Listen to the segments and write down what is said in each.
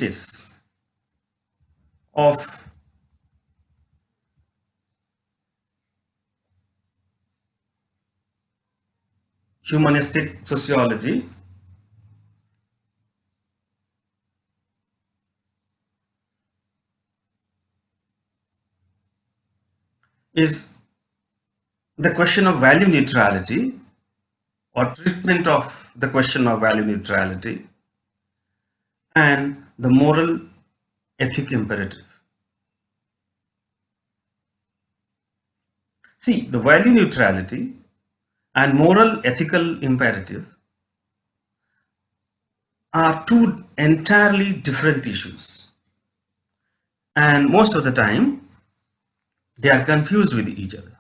basis of humanistic sociology is the question of value neutrality or treatment of the question of value neutrality and the moral ethic imperative. See, the value neutrality and moral ethical imperative are two entirely different issues, and most of the time they are confused with each other.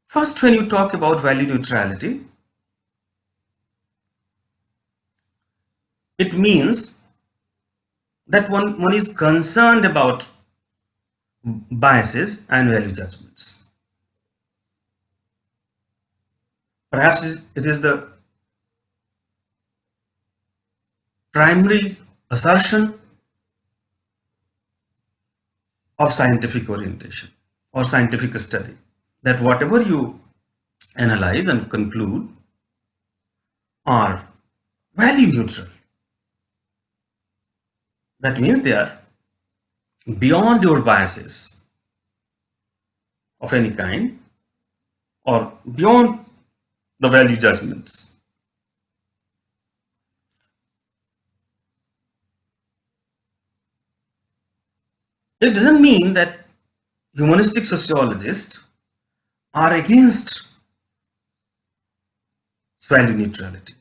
First, when you talk about value neutrality, it means that one is concerned about biases and value judgments. Perhaps it is the primary assertion of scientific orientation or scientific study, that whatever you analyze and conclude are value neutral. That means they are beyond your biases of any kind or beyond the value judgments. It doesn't mean that humanistic sociologists are against value neutrality.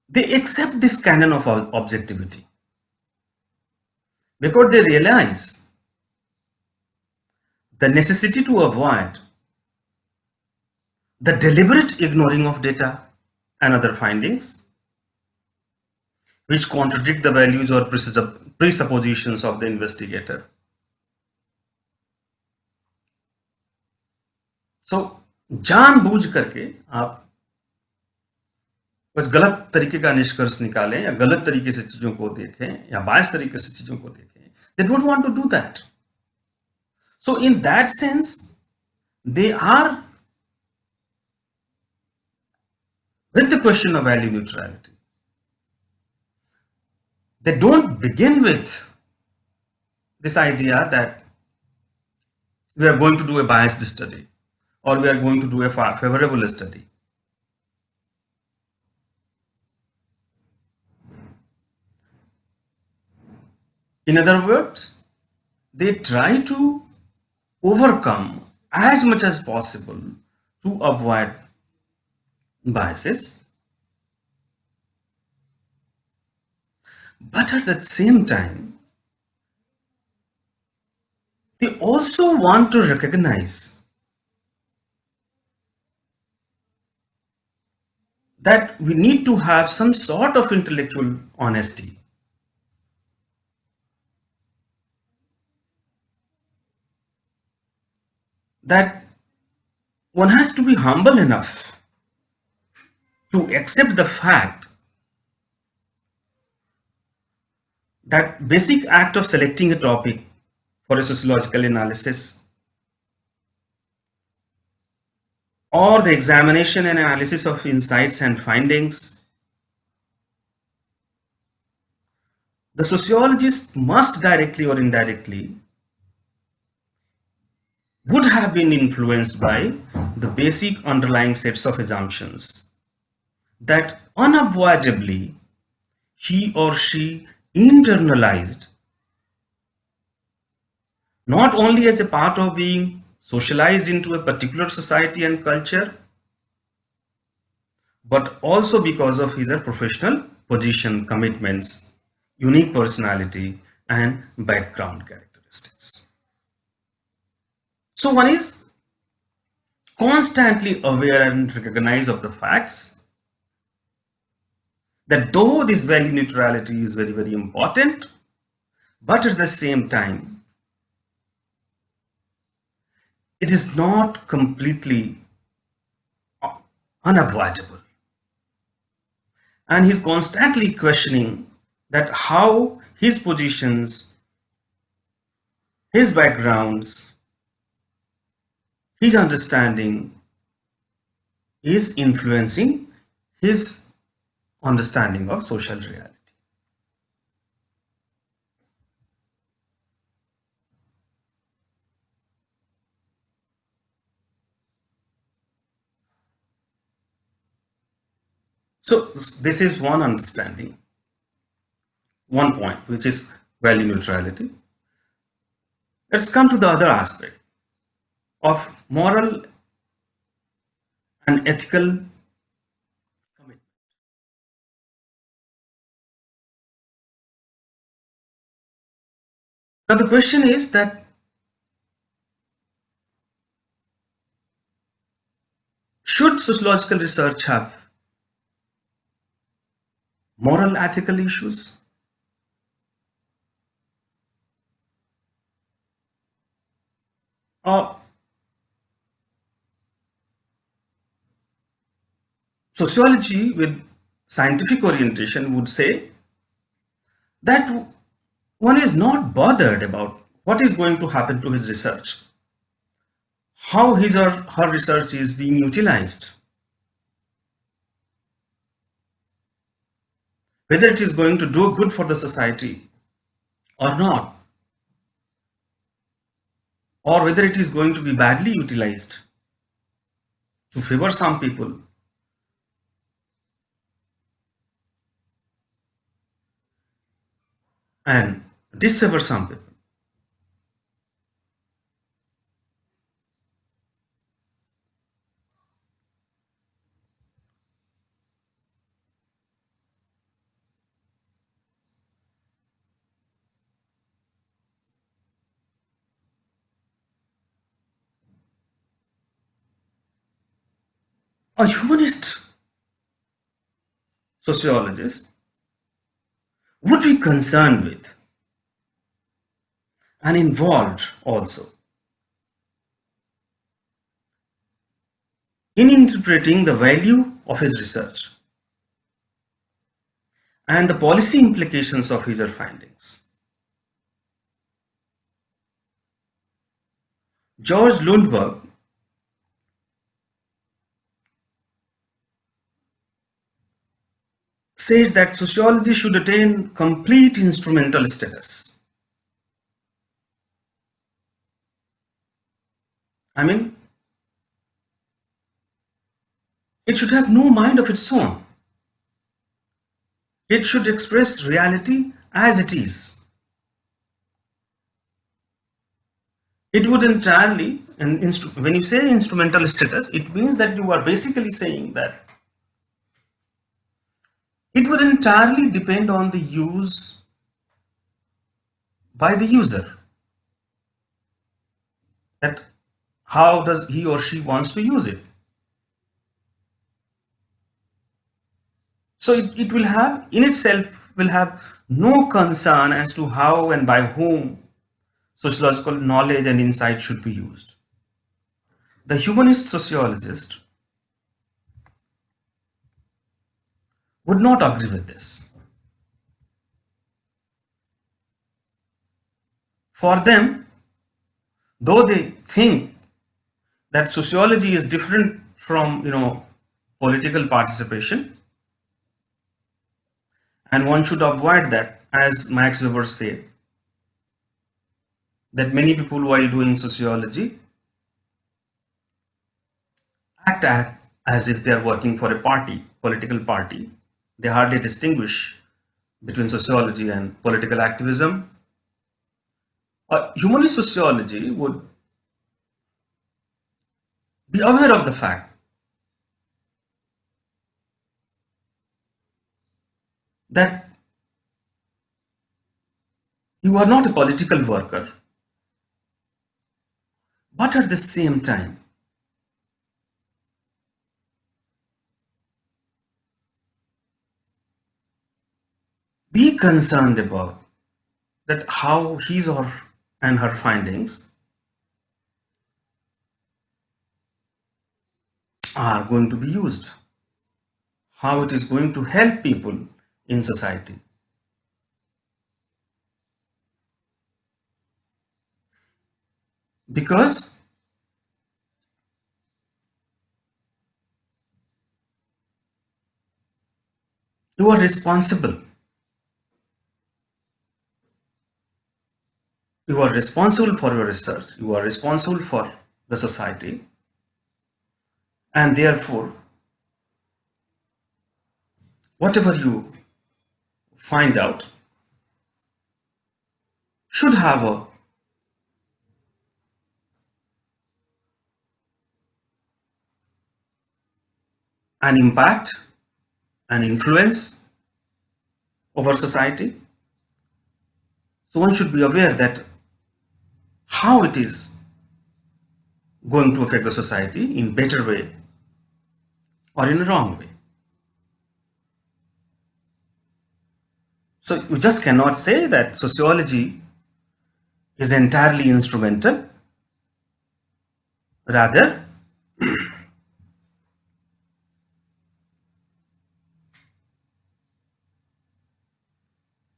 They accept this canon of objectivity because they realize the necessity to avoid the deliberate ignoring of data and other findings which contradict the values or presuppositions of the investigator. So, जानबूझ करके आप कुछ गलत तरीके का निष्कर्ष निकालें या गलत तरीके से चीजों को देखें या बायस तरीके से चीजों को देखें, they don't want to do that. So in that sense, they are with the question of value neutrality. They don't begin with this idea that we are going to do a biased study or we are going to do a favorable study. In other words, they try to overcome as much as possible to avoid biases, but at the same time, they also want to recognize that we need to have some sort of intellectual honesty. That one has to be humble enough to accept the fact that basic act of selecting a topic for a sociological analysis or the examination and analysis of insights and findings, the sociologist must directly or indirectly would have been influenced by the basic underlying sets of assumptions that unavoidably he or she internalized, not only as a part of being socialized into a particular society and culture, but also because of his professional position, commitments, unique personality, and background characteristics. So one is constantly aware and recognize of the facts that though this value neutrality is very, very important, but at the same time, it is not completely unavoidable. And he's constantly questioning that how his positions, his backgrounds, his understanding is influencing his understanding of social reality. So this is one understanding, one point, which is value neutrality. Let's come to the other aspect of moral and ethical commitment. Now the question is that should sociological research have moral ethical issues? Or sociology with scientific orientation would say that one is not bothered about what is going to happen to his research, how his or her research is being utilized, whether it is going to do good for the society or not, or whether it is going to be badly utilized to favor some people and disfavor some people. A humanist sociologist would be concerned with and involved also in interpreting the value of his research and the policy implications of his or findings. George Lundberg said that sociology should attain complete instrumental status. I mean, it should have no mind of its own. It should express reality as it is. It would entirely, and when you say instrumental status, it means that you are basically saying that it would entirely depend on the use by the user, that how does he or she wants to use it. So it will have, in itself, will have no concern as to how and by whom sociological knowledge and insight should be used. The humanist sociologist would not agree with this. For them, though they think that sociology is different from political participation, and one should avoid that, as Max Weber said, that many people while doing sociology act as if they are working for a party, political party. They hardly distinguish between sociology and political activism. Humanist sociology would be aware of the fact that you are not a political worker, but at the same time, be concerned about that how his or and her findings are going to be used, how it is going to help people in society. Because you are responsible. You are responsible for your research. You are responsible for the society. And therefore, whatever you find out should have an impact, an influence over society. So one should be aware that how it is going to affect the society in better way or in a wrong way. So you just cannot say that sociology is entirely instrumental. Rather,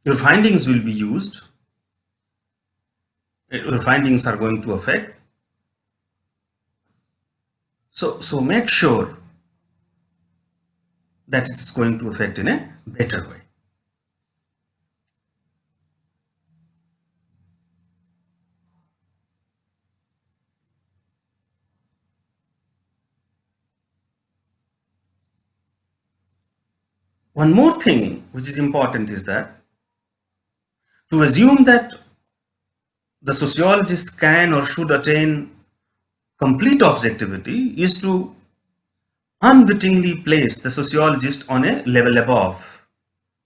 your findings will be used, your findings are going to affect. So make sure that it's going to affect in a better way. One more thing which is important is that to assume that the sociologist can or should attain complete objectivity is to unwittingly place the sociologist on a level above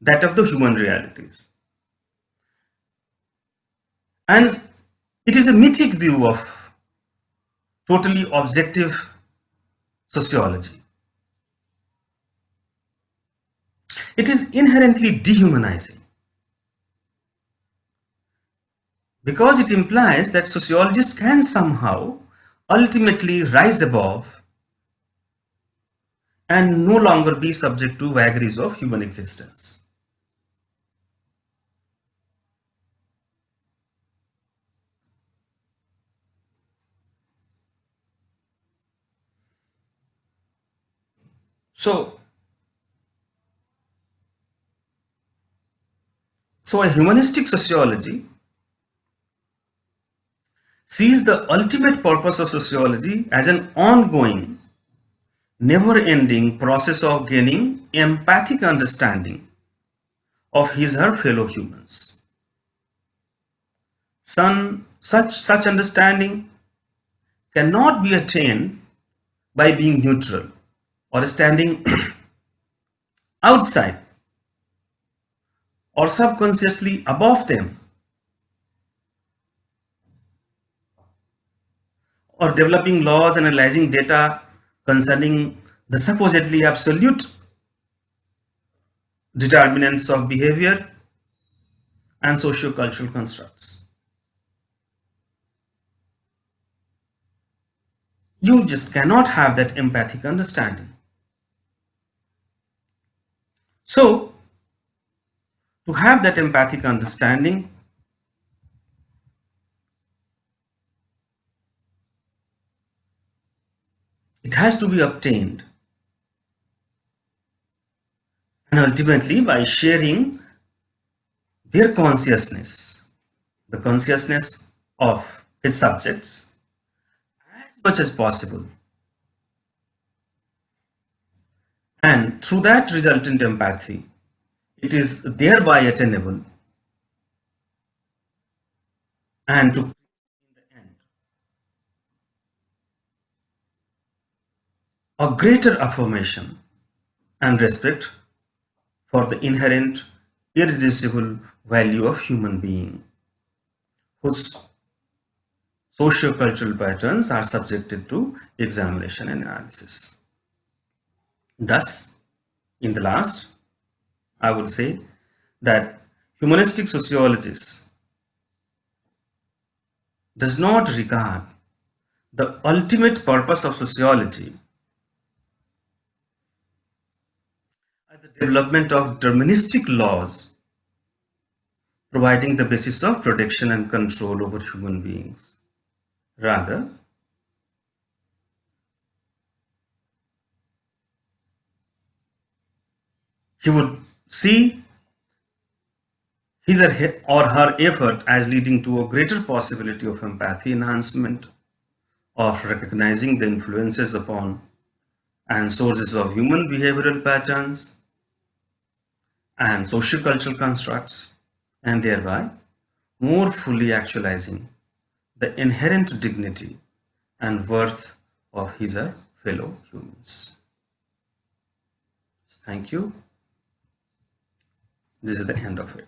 that of the human realities. And it is a mythic view of totally objective sociology. It is inherently dehumanizing because it implies that sociologists can somehow ultimately rise above and no longer be subject to vagaries of human existence. So a humanistic sociology sees the ultimate purpose of sociology as an ongoing, never-ending process of gaining empathic understanding of his or her fellow humans. Such understanding cannot be attained by being neutral or standing outside or subconsciously above them, or developing laws and analyzing data concerning the supposedly absolute determinants of behavior and socio-cultural constructs. You just cannot have that empathic understanding. So, to have that empathic understanding, it has to be obtained, and ultimately by sharing their consciousness, the consciousness of its subjects, as much as possible. And through that resultant empathy, it is thereby attainable and to in the end a greater affirmation and respect for the inherent irreducible value of human being, whose socio-cultural patterns are subjected to examination and analysis. Thus, in the last, I would say that humanistic sociologists does not regard the ultimate purpose of sociology the development of deterministic laws providing the basis of protection and control over human beings. Rather, he would see his or her effort as leading to a greater possibility of empathy enhancement, of recognizing the influences upon and sources of human behavioral patterns and sociocultural constructs, and thereby more fully actualizing the inherent dignity and worth of his or fellow humans. Thank you. This is the end of it.